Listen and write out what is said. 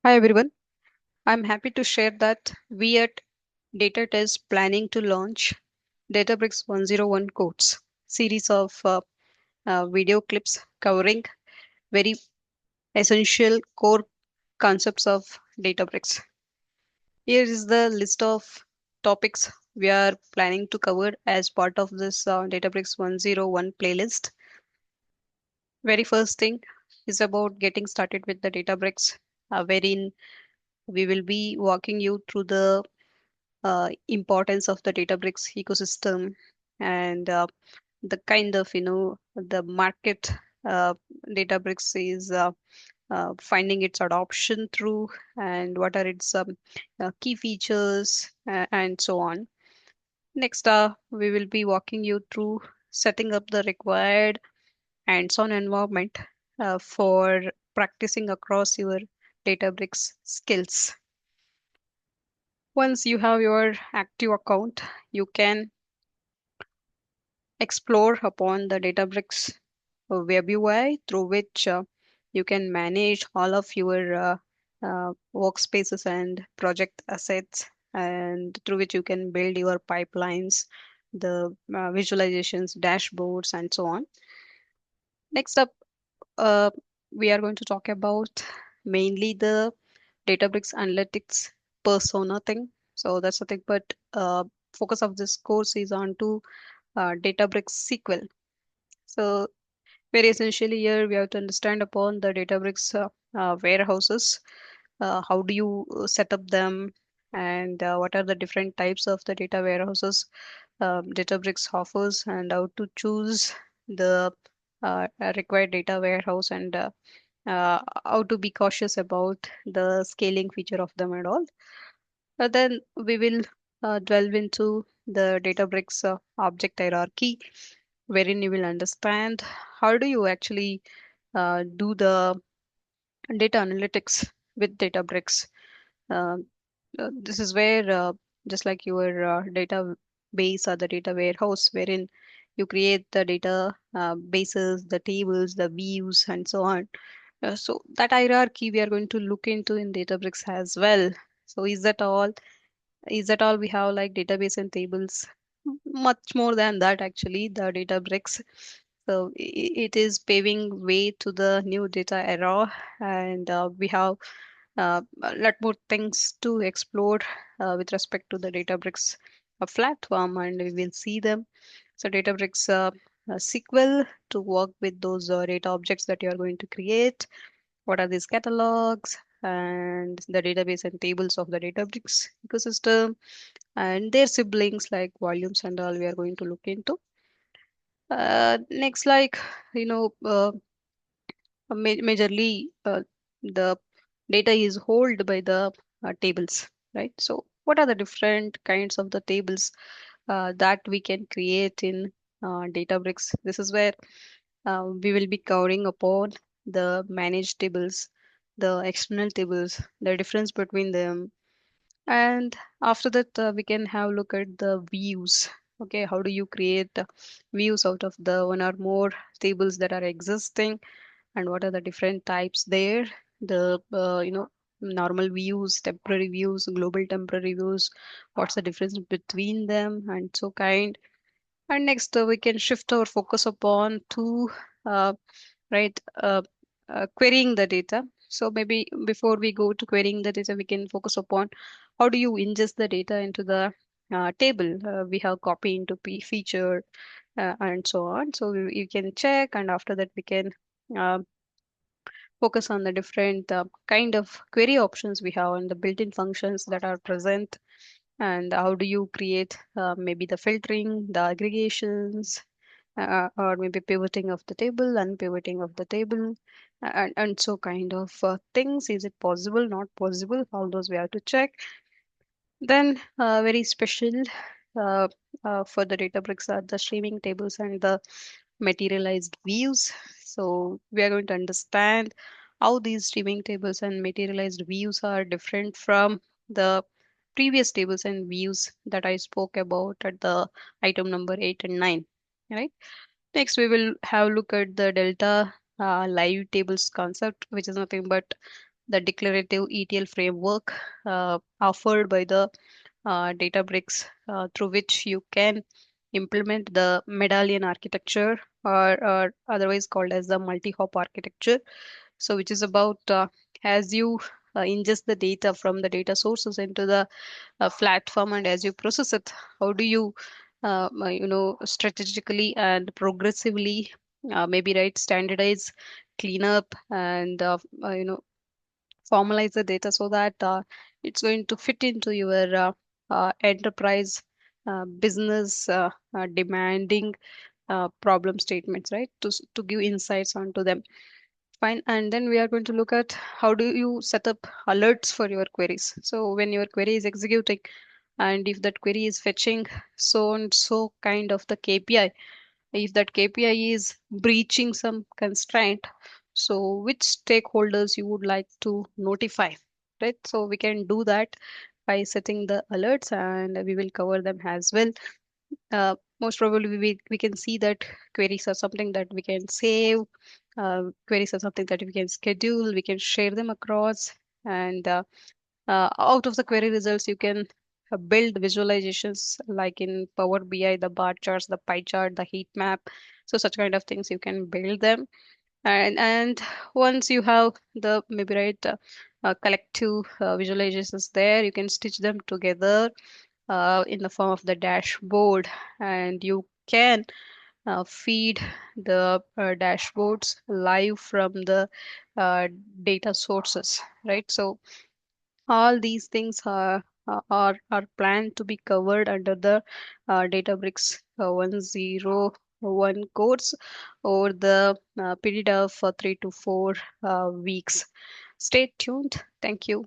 Hi everyone. I'm happy to share that we at Data is planning to launch Databricks 101 Codes series of video clips covering very essential core concepts of Databricks. Here is the list of topics we are planning to cover as part of this Databricks 101 playlist. Very first thing is about getting started with the Databricks, wherein we will be walking you through the importance of the Databricks ecosystem and the kind of the market uh, Databricks is finding its adoption through and what are its key features and so on. Next, we will be walking you through setting up the required hands-on environment for practicing across your Databricks skills. Once you have your active account, you can explore upon the Databricks web UI through which you can manage all of your workspaces and project assets, and through which you can build your pipelines, the visualizations, dashboards, and so on. Next up, uh, we are going to talk about mainly the Databricks analytics persona thing. So that's the thing, but focus of this course is on to Databricks SQL. So very essentially here we have to understand upon the Databricks warehouses. How do you set up them, and what are the different types of the data warehouses Databricks offers, and how to choose the required data warehouse, and how to be cautious about the scaling feature of them and all. Then we will delve into the Databricks object hierarchy, wherein you will understand how do you actually do the data analytics with Databricks. Uh, this is where, just like your database or the data warehouse, wherein you create the data bases, the tables, the views, and so on. So that hierarchy we are going to look into in Databricks as well. So is that all? Is that all we have like database and tables? Much more than that, actually, the Databricks. So it is paving way to the new data era, and we have a lot more things to explore with respect to the Databricks platform, and we will see them. So Databricks SQL to work with those data objects that you are going to create. What are these catalogs? And the database and tables of the Databricks ecosystem and their siblings like volumes and all we are going to look into. Next, like, you know, majorly the data is held by the tables, right? So what are the different kinds of the tables that we can create in Databricks? This is where we will be covering upon the managed tables, the external tables, the difference between them, and after that, we can have look at the views. Okay, how do you create views out of the one or more tables that are existing, and what are the different types there? The normal views, temporary views, global temporary views. What's the difference between them, and so kind. And next, we can shift our focus upon to uh, right querying the data. So maybe before we go to querying the data, we can focus upon how do you ingest the data into the table. We have copy into feature and so on. So you can check, and after that we can uh, focus on the different kind of query options we have and the built-in functions that are present, and how do you create maybe the filtering, the aggregations, or maybe pivoting of the table, unpivoting of the table, and so kind of things. Is it possible, not possible? All those we have to check. Then, very special uh, for the Databricks are the streaming tables and the materialized views. So, we are going to understand how these streaming tables and materialized views are different from the previous tables and views that I spoke about at the item number 8 and 9. Right. Next, we will have a look at the delta live tables concept, which is nothing but the declarative ETL framework offered by the Databricks, through which you can implement the medallion architecture, or otherwise called as the multi-hop architecture. So, which is about as you ingest the data from the data sources into the platform, and as you process it, how do you, strategically and progressively, maybe right, standardize, clean up, and formalize the data so that it's going to fit into your enterprise business demanding problem statements, right? To give insights onto them. Fine. And then we are going to look at how do you set up alerts for your queries. So when your query is executing, and if that query is fetching so and so kind of the KPI, if that KPI is breaching some constraint, so which stakeholders you would like to notify, right? So we can do that by setting the alerts, and we will cover them as well. Most probably we can see that queries are something that we can save, queries are something that we can schedule, we can share them across, and out of the query results you can build visualizations like in Power BI, the bar charts, the pie chart, the heat map. So such kind of things you can build them. And once you have the maybe right collective visualizations there, you can stitch them together in the form of the dashboard, and you can feed the dashboards live from the uh, data sources, right? So all these things are planned to be covered under the Databricks 101 course over the period of 3 to 4 weeks. Stay tuned. Thank you.